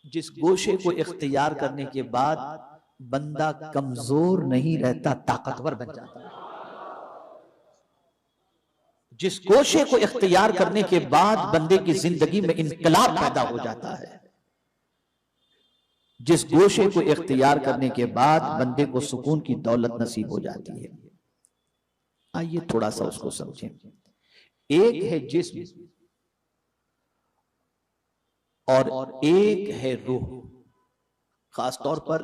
जिस गोशे को इख्तियार करने के बाद बंदा कमजोर नहीं रहता, ताकतवर बन जाता है। जिस गोशे को इख्तियार करने के बाद बंदे की जिंदगी में इनकलाब पैदा हो जाता है, जिस गोशे को इख्तियार करने के बाद बंदे को सुकून की दौलत नसीब हो जाती है। आइए थोड़ा सा उसको समझें। एक है जिस्म और एक है रूह। खासतौर पर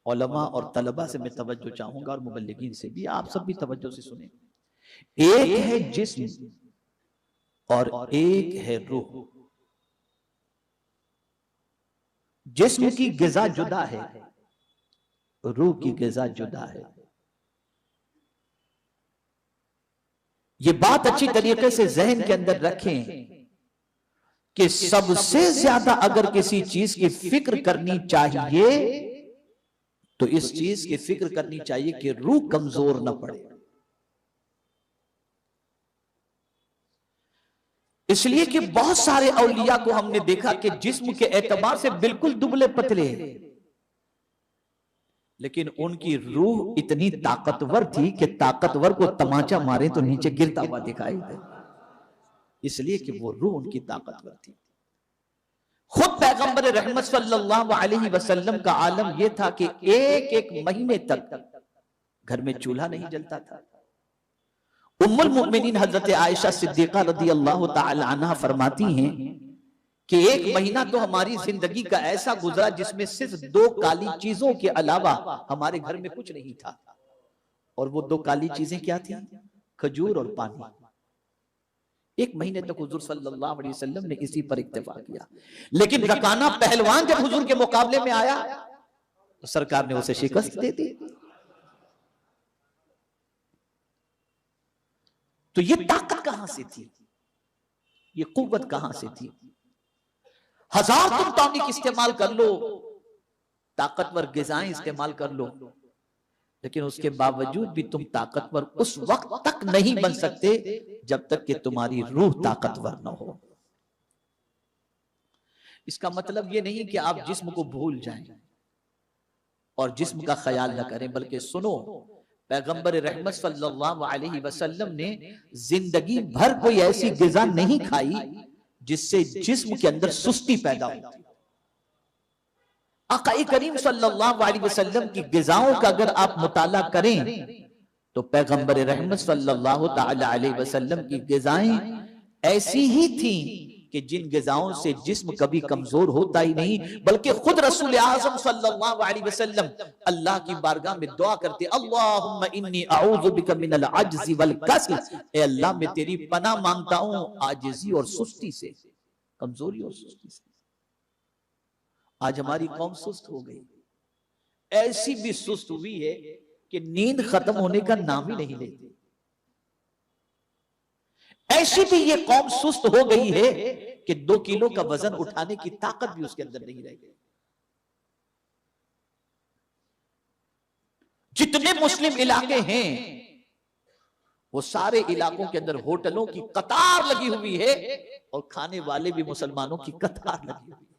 उलमा और तलबा से मैं तवज्जो चाहूंगा और मुबल्लिगीन से भी, आप सब भी तवज्जो से सुने। एक है जिस्म और एक है रूह। जिस्म की ग़िज़ा जुदा है, रूह की ग़िज़ा जुदा है। ये बात अच्छी तरीके से ज़हन के अंदर रखें कि सबसे ज्यादा अगर किसी चीज की फिक्र करनी चाहिए तो इस चीज की फिक्र करनी चाहिए कि रूह कमजोर न पड़े। इसलिए कि बहुत सारे औलिया को हमने देखा कि जिस्म के एतबार से बिल्कुल दुबले पतले हैं, लेकिन उनकी रूह इतनी ताकतवर थी कि ताकतवर को तमाचा मारे तो नीचे गिरता हुआ दिखाई दे, इसलिए कि वो रूह उनकी ताकतवर थी। खुद पैगंबर रहमत सल्लल्लाहु अलैहि वसल्लम का आलम यह था कि एक एक महीने तक घर में चूल्हा नहीं जलता था। उम्मुल मोमिनीन हजरत आयशा सिद्दीका रदियल्लाहु ताला अन्हा फरमाती हैं कि एक महीना तो हमारी जिंदगी का ऐसा गुजरा जिसमें सिर्फ दो काली चीजों के अलावा हमारे घर में कुछ नहीं था। और वो दो काली चीजें क्या थी? खजूर और पानी। एक महीने तक हुजूर सल्लल्लाहु अलैहि वसल्लम ने इसी पर इत्तेफा किया। लेकिन रकाना पहलवान जब हुजूर के मुकाबले में आया तो सरकार ने उसे शिकस्त दे दी। तो ये ताकत कहां से थी? ये कुव्वत कहां से थी? हजार तुम टॉनिक इस्तेमाल कर लो, ताकतवर ग़िज़ाएं इस्तेमाल कर लो, लेकिन उसके बावजूद भी तुम ताकतवर उस वक्त तक नहीं बन सकते जब तक कि तुम्हारी रूह ताकतवर न हो। इसका मतलब यह नहीं कि आप जिस्म को भूल जाएं और जिस्म का ख्याल न करें, बल्कि सुनो, पैगंबर रहमत सल्लल्लाहु अलैहि वसल्लम ने जिंदगी भर कोई ऐसी ग़िज़ा नहीं खाई जिससे जिस्म के अंदर सुस्ती पैदा हो। आक़ा करीम सल्लल्लाहु अलैहि वसल्लम की ग़िज़ाओं का अगर आप मुताला करें तो पैगंबर रहमत सल्लल्लाहु ताला अलैहि वसल्लम की ग़िज़ाएं ऐसी ही थी कि जिन ग़िज़ाओं से जिस्म कभी कमजोर होता ही नहीं, बल्कि खुद रसूल आज़म सल्लल्लाहु अलैहि वसल्लम अल्लाह की बारगाह में दुआ करते, अल्लाहुम्मा इन्नी अऊज़ु बिका मिनल अज्ज़ि वल कसल, ए अल्लाह मैं तेरी पनाह मांगता हूं आजिज़ी और सुस्ती से, कमजोरी और सुस्ती से। आज हमारी कौम सुस्त हो गई, ऐसी भी सुस्त हुई है कि नींद खत्म होने का नाम ही नहीं लेती। ऐसी भी ये कौम सुस्त हो गई है कि 2 किलो का वजन उठाने की ताकत भी उसके अंदर नहीं रह गई। जितने मुस्लिम इलाके हैं वो सारे इलाकों के अंदर होटलों की कतार लगी हुई है और खाने वाले भी मुसलमानों की कतार लगी हुई है।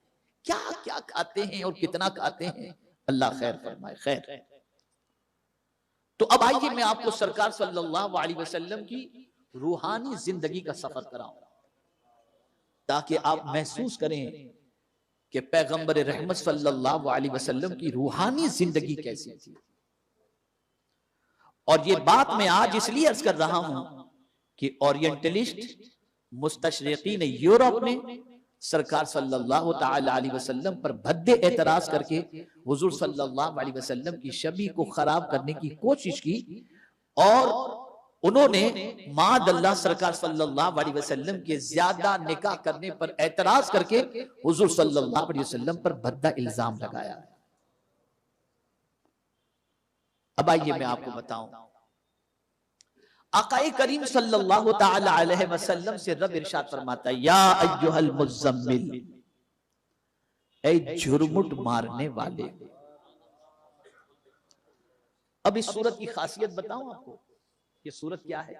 क्या क्या खाते हैं और कितना खाते हैं, अल्लाह खैर फरमाए। खैर, तो अब आइए मैं आपको सरकार सल्लल्लाहु अलैहि वसल्लम की रूहानी जिंदगी का सफर कराऊं ताकि आप महसूस करें कि पैगंबर रहमत सल्लल्लाहु अलैहि वसल्लम की रूहानी जिंदगी कैसी थी। और ये बात मैं आज इसलिए अर्ज कर रहा हूं कि ओरिएंटलिस्ट मुस्तशरिकीन यूरोप ने सरकार सल्लल्लाहु ताला अलैहि वसल्लम पर भद्दे एतराज करके हुजूर सल्लल्लाहु अलैहि वसल्लम की शबी को खराब करने की कोशिश की और उन्होंने मादअल्लाह सरकार सल्लल्लाहु अलैहि वसल्लम के ज्यादा निकाह करने पर एतराज करके हुजूर सल्लल्लाहु अलैहि वसल्लम पर भद्दा इल्जाम लगाया। अब आइए मैं आपको बताऊं, आक़ाए करीम सल्लल्लाहु ताला अलैहि वसल्लम से रब इरशाद फरमाता है, या अय्युहल मुज़्ज़म्मिल, ऐ झुरमुट मारने वाले। अब इस सूरत की खासियत बताऊं आपको, ये सूरत क्या है?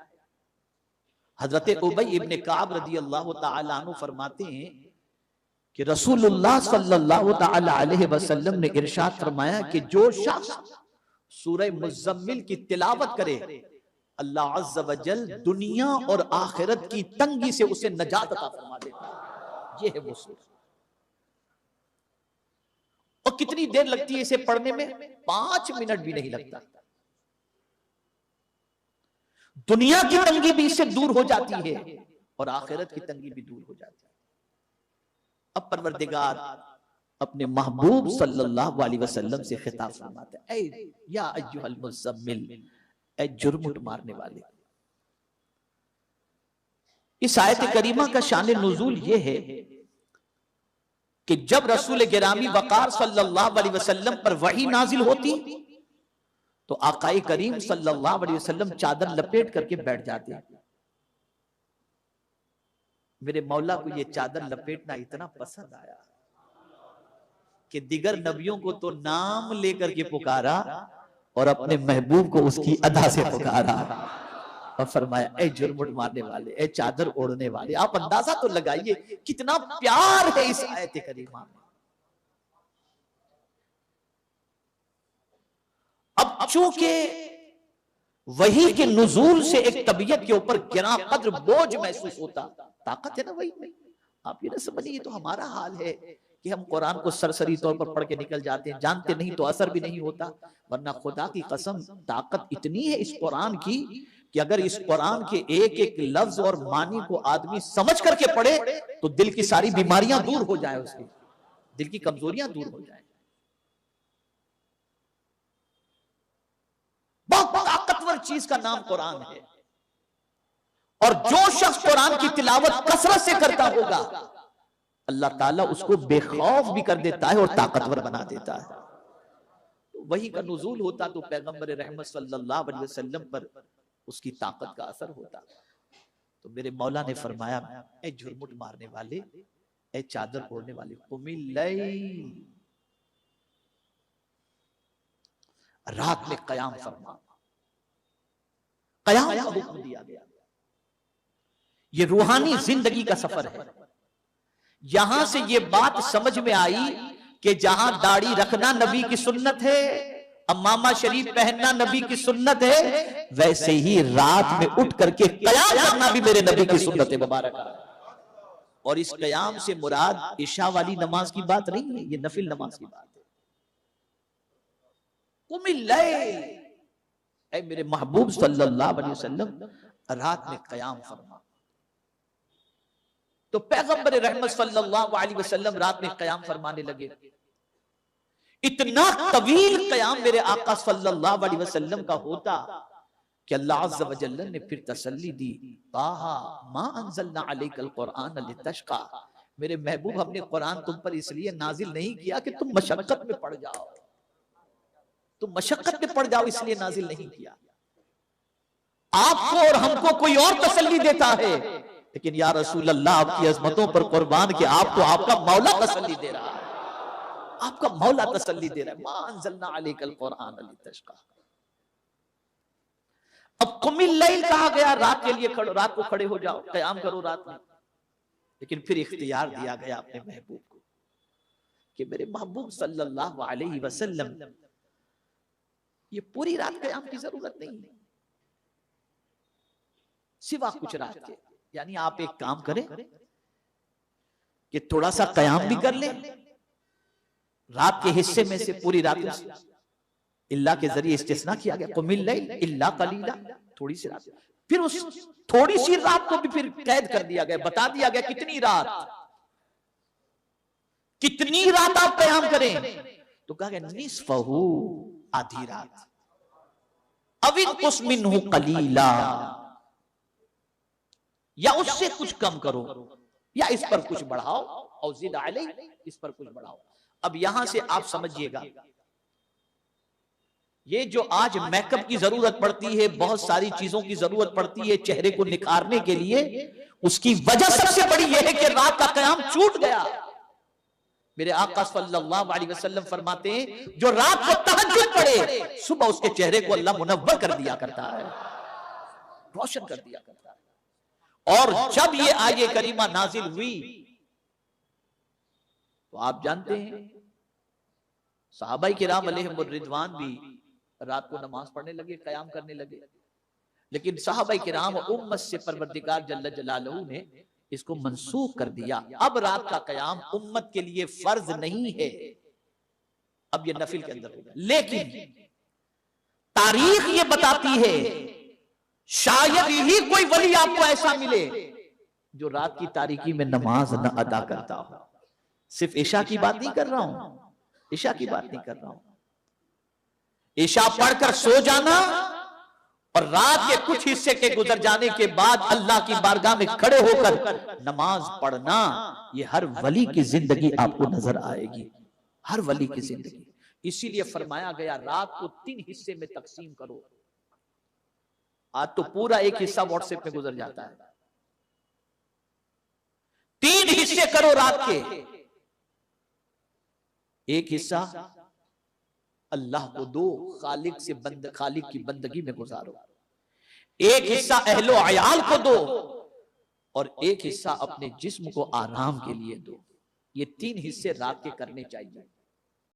हजरत उबई इब्ने काब रदियल्लाहु ताला अन्हु फरमाते हैं कि रसूलुल्लाह सल्लल्लाहु ताला अलैहि वसल्लम ने इरशाद फरमाया कि जो शख्स सूरह मुज़म्मिल की तिलावत करे, अल्लाह अज़्ज़ व जल दुनिया और आखिरत की तंगी से उसे नजात अता फरमा देता है। ये है वो सूरह। और कितनी देर लगती है इसे पढ़ने में? 5 मिनट भी नहीं लगता। दुनिया की तंगी भी इससे दूर हो जाती है और आखिरत की तंगी भी दूर हो जाती है। अब परवरदिगार अपने महबूब सल्लल्लाहु अलैहि वसल्लम से खिताब फरमाते हैं, ऐ या अय्युहल मुज़म्मिल, ऐ जुर्म मारने वाले। इस आयत करीमा का शान नुज़ूल ये है कि जब रसूल गिरामी वक़ार सल्लल्लाहु अलैहि वसल्लम पर वही नाजिल होती तो आकाए करीम सल्लल्लाहु अलैहि वसल्लम चादर लपेट करके बैठ जाते। मेरे मौला को ये चादर लपेटना इतना पसंद आया कि दिगर नबियों को तो नाम लेकर के पुकारा और अपने महबूब को उसकी अदा से पुकारा और फरमाया, ऐ जुर्मुट मारने वाले, ऐ चादर ओढ़ने वाले। आप अंदाजा तो लगाइए कितना प्यार है इस आयत करीमा में। अब चूंकि वही के नुज़ूल से एक तबीयत के ऊपर गिरा कद्र बोझ महसूस होता, ताकत है ना वही में। आप ये ना समझिए तो हमारा हाल है कि हम कुरान को सरसरी तौर पर पढ़ के निकल जाते हैं, जानते नहीं तो असर भी नहीं होता। वरना खुदा की कसम ताकत इतनी है इस कुरान की कि अगर इस कुरान के एक एक लफ्ज और मानी को आदमी समझ करके पढ़े तो दिल की सारी बीमारियां दूर हो जाए, उसकी दिल की कमजोरियां दूर हो जाए। बहुत ताकतवर चीज का नाम कुरान है और जो शख्स कुरान की तिलावत कसरत से करता होगा अल्लाह ताला उसको बेखौफ भी कर देता है और ताकतवर बना देता है। तो वही का नुज़ूल होता तो पैगंबर रहमत सल्लल्लाहु अलैहि वसल्लम पर उसकी ताकत का असर होता। तो मेरे मौला ने फरमाया, ऐ झुरमुट मारने वाले, ऐ चादर ओढ़ने वाले, कुमिल लैल, रात में कयाम फरमा। कयाम का हुक्म दिया गया। ये रूहानी जिंदगी का सफर है। यहां से ये बात समझ में आई कि जहां दाढ़ी रखना नबी की सुन्नत है, अम्मामा शरीफ पहनना नबी की सुन्नत है, वैसे ही रात में उठ करके कयाम करना भी मेरे नबी की सुन्नत है मुबारक। और इस कयाम से मुराद इशा वाली नमाज की बात नहीं है, ये नफिल नमाज की बात है। कुमिल लैल, ऐ मेरे महबूब सल्लल्लाहु अलैहि वसल्लम रात में कयाम फरमा। तो पैगंबर रहमत सल्लल्लाहु अलैहि वसल्लम रात में कयाम फरमाने लगे। इतना तवील कयाम मेरे आका सल्लल्लाहु अलैहि वसल्लम का होता कि अल्लाह अज़्ज़ व जल्ल ने फिर तसल्ली दी, ताहा मा अंज़लना अलैकल कुरआन लितश्का। मेरे महबूब, हमने कुरान तुम पर इसलिए नाजिल नहीं किया कि तुम मशक्कत में पड़ जाओ, तुम मशक्कत में पड़ जाओ, इसलिए नाजिल नहीं किया। आपको और हमको कोई और तसल्ली देता है, लेकिन या रसूल अल्लाह आपकी अज़मतों पर कुर्बान के आपको आपका मौला तसल्ली दे रहा है, आपका मौला तसल्ली दे रहा है। मा अंज़लना अलैकल कुरआन लितश्का। अब कुमिल लैल कहा गया, रात के लिए रात को खड़े हो जाओ, कयाम करो रात में। लेकिन फिर इख्तियार दिया गया अपने महबूब को कि मेरे महबूब सल्लल्लाहु अलैहि वसल्लम ये पूरी रात कयाम की जरूरत नहीं है, सिवा कुछ रात के। यानी आप एक काम करें कि थोड़ा सा कयाम भी कर लें, रात के हिस्से में से पूरी रात इल्ला के जरिए इस्तिस्ना किया गया, कुमिल लैल इल्ला कलीला, थोड़ी सी रात। फिर उस थोड़ी सी रात को भी फिर कैद कर दिया गया, बता दिया गया कितनी रात आप कयाम करें। तो कहा गया निस्फहू, आधी रात, अविन कुस्मिनहु कलीला, या उससे कुछ कम करो, या इस पर कुछ बढ़ाओ, और ज़िद अलैह, इस पर कुछ बढ़ाओ। अब यहां से आप समझिएगा, ये जो आज मेकअप की जरूरत पड़ती है, बहुत सारी चीजों की जरूरत पड़ती है चेहरे को निखारने के लिए, उसकी वजह सबसे बड़ी यह है कि रात का कयाम छूट गया। मेरे आका सल्लल्लाहु अलैहि वसल्लम फरमाते हैं, जो रात को तहज्जुद पढ़े, सुबह उसके चेहरे को अल्लाह मुनव्वर कर दिया करता है, रोशन कर दिया करता है। और जब ये आये करीमा नाजिल हुई तो आप जानते हैं सहाबाई किराम अलैहिमुर रिदवान भी रात को नमाज पढ़ने लगे, कयाम करने लगे, लेकिन सहाबाई किराम उम्मत से परवरदिगार जल्ल जलालहू ने इसको मंसूख कर दिया। अब रात का कयाम उम्मत के लिए फर्ज नहीं है, अब ये नफिल के अंदर होगा। लेकिन तारीख ये बताती है शायद ही कोई वली आपको ऐसा मिले जो रात की तारीकी में नमाज न अदा करता हो। सिर्फ ईशा की बात नहीं कर रहा हूं, ईशा की बात नहीं कर रहा हूं। ईशा पढ़कर सो जाना और रात के कुछ हिस्से के गुजर जाने के बाद अल्लाह की बारगाह में खड़े होकर नमाज पढ़ना, ये हर वली की जिंदगी आपको नजर आएगी, हर वली की जिंदगी। इसीलिए फरमाया गया रात को 3 हिस्से में तकसीम करो। आज तो पूरा एक हिस्सा व्हाट्सएप में गुजर जाता है। 3 हिस्से करो रात के। एक हिस्सा अल्लाह को दो, खालिक से खालिक की बंदगी में गुजारो। एक हिस्सा अहलो अयाल को दो और एक हिस्सा अपने जिस्म को आराम के लिए दो। ये 3 हिस्से रात के करने चाहिए।